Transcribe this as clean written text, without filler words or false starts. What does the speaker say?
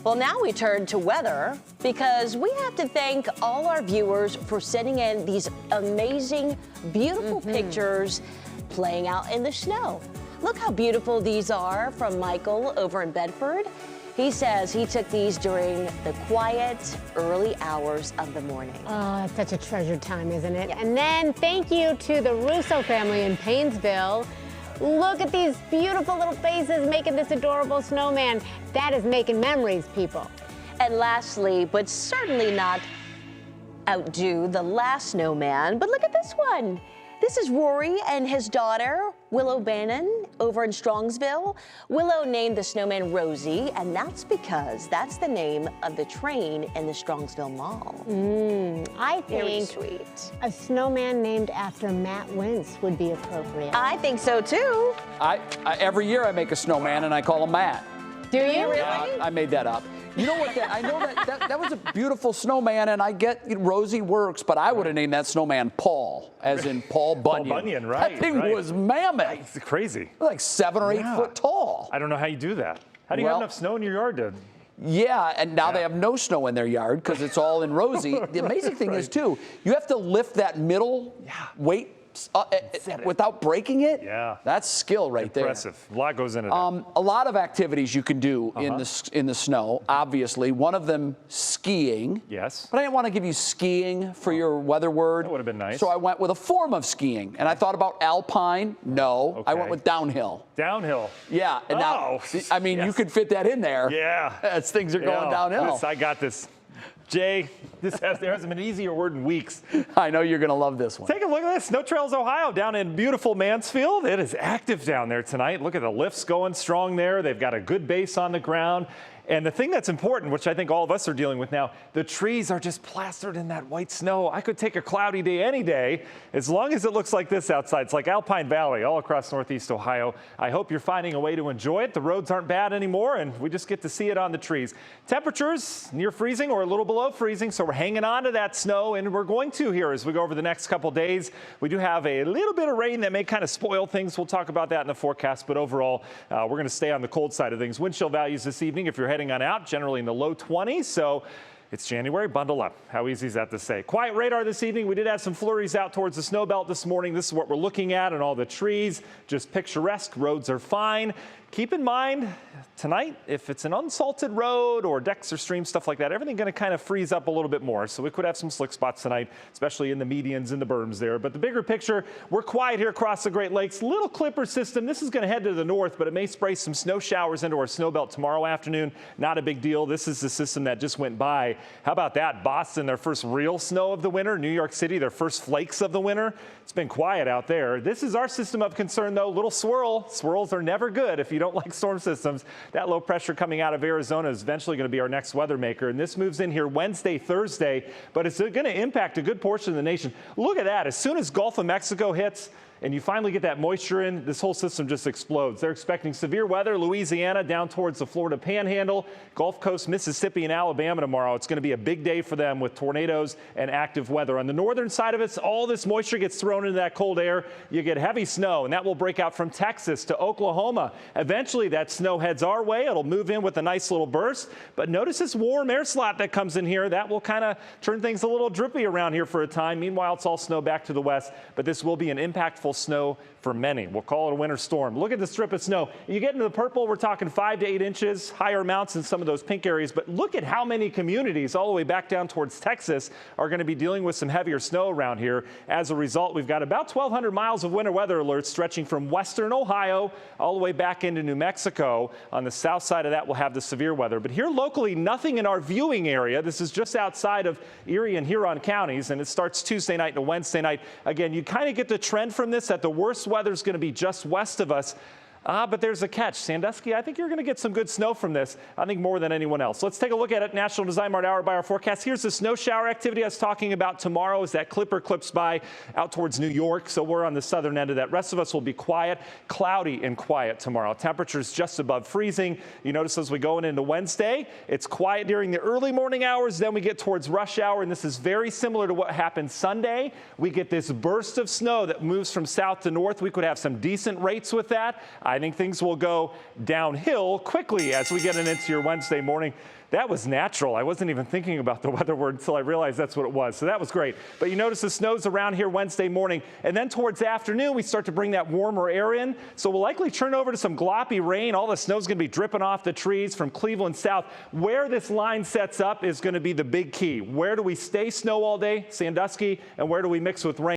Well, now we turn to weather because we have to thank all our viewers for sending in these amazing, beautiful pictures playing out in the snow. Look how beautiful these are from Michael over in Bedford. He says he took these during the quiet, early hours of the morning. Oh, it's such a treasured time, isn't it? Yeah. And then thank you to the Russo family in Paynesville. Look at these beautiful little faces making this adorable snowman. That is making memories, people. And lastly, but certainly not outdo the last snowman, but look at this one. This is Rory and his daughter, Willow Bannon, over in Strongsville. Willow named the snowman Rosie, and that's because that's the name of the train in the Strongsville Mall. I Very think sweet. a snowman named after Matt Wentz would be appropriate. I think so too. Every year I make a snowman and I call him Matt. Do you really? Yeah, I made that up. You know what? I know that was a beautiful snowman, and I get Rosie works, but I would have named that snowman Paul, as in Paul Bunyan. Paul Bunyan, right? That thing was mammoth. It's crazy. Like 7 or 8 foot tall. I don't know how you do that. How do you have enough snow in your yard to? Yeah, and now they have no snow in their yard because it's all in Rosie. The amazing thing is, too, you have to lift that middle weight without breaking it. Yeah. That's skill right there. Impressive. A lot goes into that. A lot of activities you can do in the snow, obviously. One of them, skiing. Yes. But I didn't want to give you skiing for your weather word. That would have been nice. So I went with a form of skiing. And I thought about alpine. No. I went with downhill. Downhill. Yeah. And now, I mean, you could fit that in there. Yeah. As things are going downhill. I got this. Jay, there hasn't been an easier word in weeks. I know you're going to love this one. Take a look at this. Snow Trails, Ohio, down in beautiful Mansfield. It is active down there tonight. Look at the lifts going strong there. They've got a good base on the ground. And the thing that's important, which I think all of us are dealing with now, the trees are just plastered in that white snow. I could take a cloudy day any day, as long as it looks like this outside. It's like Alpine Valley all across Northeast Ohio. I hope you're finding a way to enjoy it. The roads aren't bad anymore, and we just get to see it on the trees. Temperatures near freezing or a little below freezing, so we're hanging on to that snow, and we're going to here as we go over the next couple days. We do have a little bit of rain that may kind of spoil things. We'll talk about that in the forecast, but overall, we're going to stay on the cold side of things. Wind chill values this evening, if you're heading on out, generally in the low 20s. So it's January, bundle up. How easy is that to say? Quiet radar this evening. We did have some flurries out towards the snow belt this morning. This is what we're looking at, and all the trees, just picturesque. Roads are fine. Keep in mind, tonight, if it's an unsalted road or decks or streams, stuff like that, everything going to kind of freeze up a little bit more. So we could have some slick spots tonight, especially in the medians and the berms there. But the bigger picture, we're quiet here across the Great Lakes. Little clipper system. This is going to head to the north, but it may spray some snow showers into our snow belt tomorrow afternoon. Not a big deal. This is the system that just went by. How about that? Boston, their first real snow of the winter. New York City, their first flakes of the winter. It's been quiet out there. This is our system of concern, though. Little swirl. Swirls are never good if you don't like storm systems. That low pressure coming out of Arizona is eventually going to be our next weather maker. And this moves in here Wednesday, Thursday, but it's going to impact a good portion of the nation. Look at that. As soon as Gulf of Mexico hits, and you finally get that moisture in, this whole system just explodes. They're expecting severe weather, Louisiana down towards the Florida Panhandle, Gulf Coast, Mississippi, and Alabama tomorrow. It's going to be a big day for them with tornadoes and active weather. On the northern side of it, all this moisture gets thrown into that cold air. You get heavy snow, and that will break out from Texas to Oklahoma. Eventually, that snow heads our way. It'll move in with a nice little burst. But notice this warm air slot that comes in here. That will kind of turn things a little drippy around here for a time. Meanwhile, it's all snow back to the west. But this will be an impactful snow for many. We'll call it a winter storm. Look at the strip of snow. You get into the purple, we're talking 5 to 8 inches, higher amounts in some of those pink areas. But look at how many communities all the way back down towards Texas are going to be dealing with some heavier snow around here. As a result, we've got about 1,200 miles of winter weather alerts stretching from western Ohio all the way back into New Mexico. On the south side of that, we'll have the severe weather. But here locally, nothing in our viewing area. This is just outside of Erie and Huron counties, and it starts Tuesday night to Wednesday night. Again, you kind of get the trend from this that the worst weather is going to be just west of us. But there's a catch. Sandusky, I think you're going to get some good snow from this, I think more than anyone else. Let's take a look at it. National Design Mart hour by hour forecast. Here's the snow shower activity I was talking about tomorrow as that clipper clips by out towards New York. So we're on the southern end of that. Rest of us will be quiet, cloudy and quiet tomorrow. Temperatures just above freezing. You notice as we go into Wednesday, it's quiet during the early morning hours. Then we get towards rush hour, and this is very similar to what happened Sunday. We get this burst of snow that moves from south to north. We could have some decent rates with that. I I think things will go downhill quickly as we get into your Wednesday morning. That was natural. I wasn't even thinking about the weather word until I realized that's what it was. So that was great. But you notice the snow's around here Wednesday morning. And then towards the afternoon, we start to bring that warmer air in. So we'll likely turn over to some gloppy rain. All the snow's going to be dripping off the trees from Cleveland south. Where this line sets up is going to be the big key. Where do we stay snow all day, Sandusky, and where do we mix with rain?